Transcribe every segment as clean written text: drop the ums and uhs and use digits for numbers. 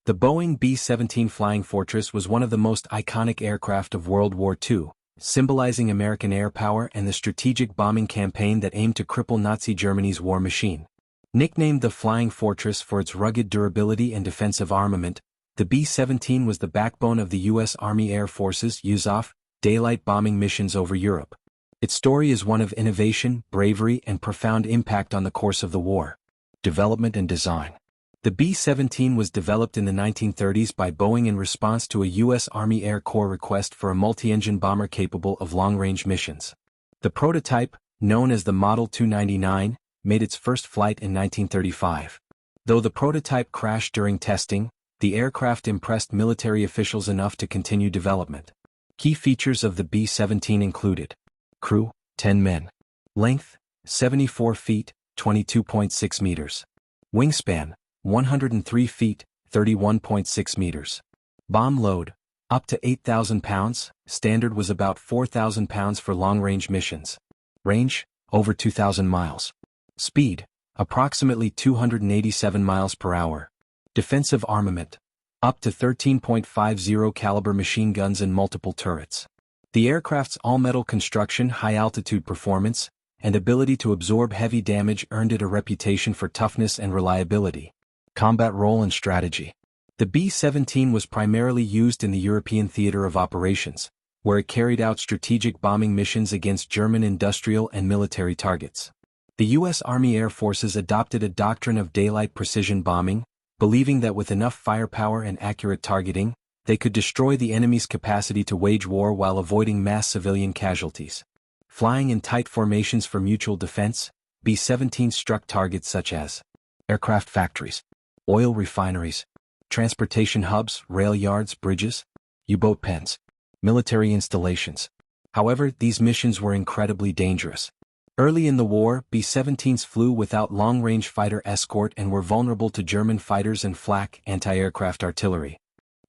The Boeing B-17 Flying Fortress was one of the most iconic aircraft of World War II, symbolizing American air power and the strategic bombing campaign that aimed to cripple Nazi Germany's war machine. Nicknamed the Flying Fortress for its rugged durability and defensive armament, the B-17 was the backbone of the U.S. Army Air Force's USAF daylight bombing missions over Europe. Its story is one of innovation, bravery, and profound impact on the course of the war. Development and design. The B-17 was developed in the 1930s by Boeing in response to a U.S. Army Air Corps request for a multi-engine bomber capable of long-range missions. The prototype, known as the Model 299, made its first flight in 1935. Though the prototype crashed during testing, the aircraft impressed military officials enough to continue development. Key features of the B-17 included: crew, 10 men. Length, 74 feet, 22.6 meters. Wingspan, 103 feet, 31.6 meters. Bomb load, up to 8,000 pounds, standard was about 4,000 pounds for long-range missions. Range, over 2,000 miles. Speed, approximately 287 miles per hour. Defensive armament, up to 13.50 caliber machine guns and multiple turrets. The aircraft's all-metal construction, high-altitude performance, and ability to absorb heavy damage earned it a reputation for toughness and reliability. Combat role and strategy. The B-17 was primarily used in the European theater of operations, where it carried out strategic bombing missions against German industrial and military targets. The U.S. Army Air Forces adopted a doctrine of daylight precision bombing, believing that with enough firepower and accurate targeting, they could destroy the enemy's capacity to wage war while avoiding mass civilian casualties. Flying in tight formations for mutual defense, B-17 struck targets such as aircraft factories, oil refineries, transportation hubs, rail yards, bridges, U-boat pens, military installations. However, these missions were incredibly dangerous. Early in the war, B-17s flew without long-range fighter escort and were vulnerable to German fighters and flak anti-aircraft artillery.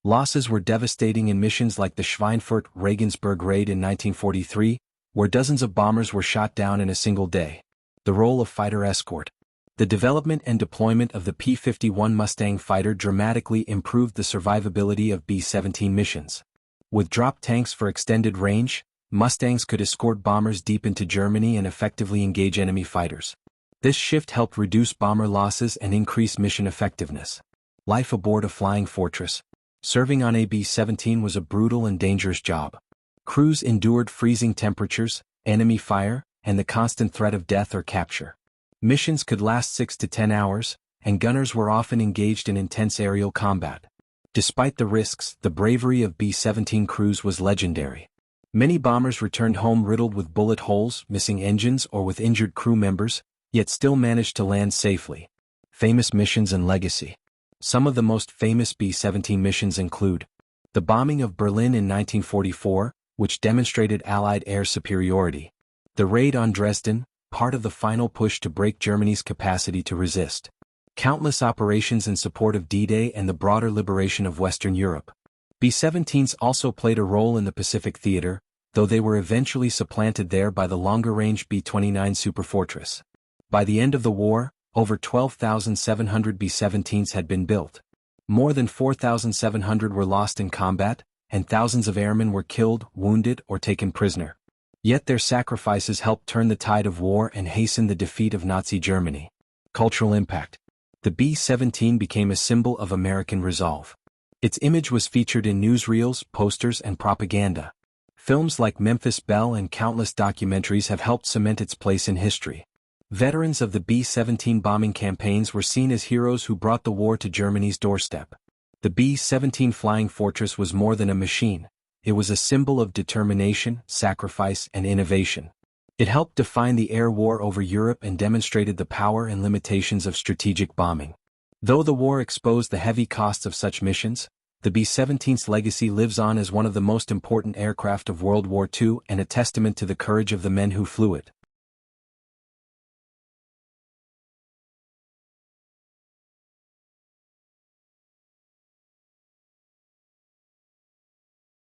Losses were devastating in missions like the Schweinfurt-Regensburg raid in 1943, where dozens of bombers were shot down in a single day. The role of fighter escort. The development and deployment of the P-51 Mustang fighter dramatically improved the survivability of B-17 missions. With drop tanks for extended range, Mustangs could escort bombers deep into Germany and effectively engage enemy fighters. This shift helped reduce bomber losses and increase mission effectiveness. Life aboard a Flying Fortress. Serving on a B-17 was a brutal and dangerous job. Crews endured freezing temperatures, enemy fire, and the constant threat of death or capture. Missions could last 6 to 10 hours, and gunners were often engaged in intense aerial combat. Despite the risks, the bravery of B-17 crews was legendary. Many bombers returned home riddled with bullet holes, missing engines, or with injured crew members, yet still managed to land safely. Famous missions and legacy. Some of the most famous B-17 missions include the bombing of Berlin in 1944, which demonstrated Allied air superiority. The raid on Dresden, part of the final push to break Germany's capacity to resist. Countless operations in support of D-Day and the broader liberation of Western Europe. B-17s also played a role in the Pacific Theater, though they were eventually supplanted there by the longer-range B-29 Superfortress. By the end of the war, over 12,700 B-17s had been built. More than 4,700 were lost in combat, and thousands of airmen were killed, wounded, or taken prisoner. Yet their sacrifices helped turn the tide of war and hasten the defeat of Nazi Germany. Cultural impact. The B-17 became a symbol of American resolve. Its image was featured in newsreels, posters, and propaganda. Films like Memphis Belle and countless documentaries have helped cement its place in history. Veterans of the B-17 bombing campaigns were seen as heroes who brought the war to Germany's doorstep. The B-17 Flying Fortress was more than a machine. It was a symbol of determination, sacrifice, and innovation. It helped define the air war over Europe and demonstrated the power and limitations of strategic bombing. Though the war exposed the heavy costs of such missions, the B-17's legacy lives on as one of the most important aircraft of World War II and a testament to the courage of the men who flew it.